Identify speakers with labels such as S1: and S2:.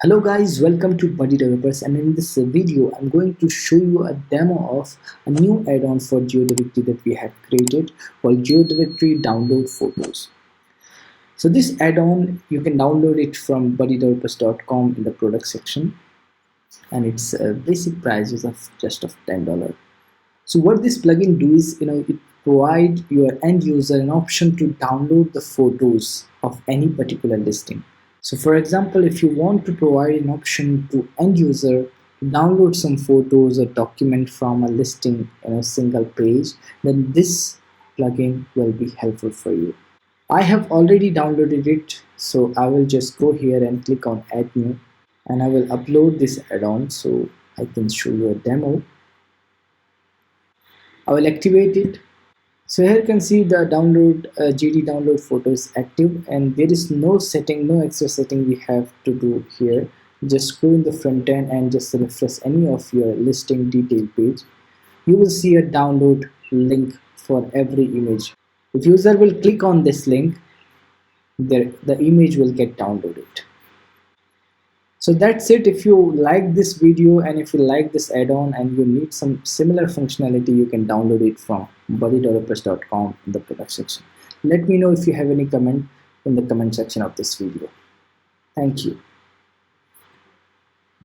S1: Hello guys, welcome to BuddyDevelopers, and in this video I'm going to show you a demo of a new add-on for Geodirectory that we have created called Geodirectory Download Photos. So this add-on, you can download it from buddydevelopers.com in the product section, and its basic price is of $10. So what this plugin do is, it provide your end user an option to download the photos of any particular listing. So for example, if you want to provide an option to end user to download some photos or document from a listing in a single page, then this plugin will be helpful for you. I have already downloaded it, so I will just go here and click on add new, and I will upload this add-on so I can show you a demo. I will activate it. So here you can see the GD download photo is active, and there is no extra setting we have to do here. Just go in the front end and just refresh any of your listing detail page. You will see a download link for every image. If user will click on this link, the image will get downloaded. So that's it. If you like this video and if you like this add-on and you need some similar functionality, you can download it from buddydevelopers.com in the product section. Let me know if you have any comment in the comment section of this video. Thank you.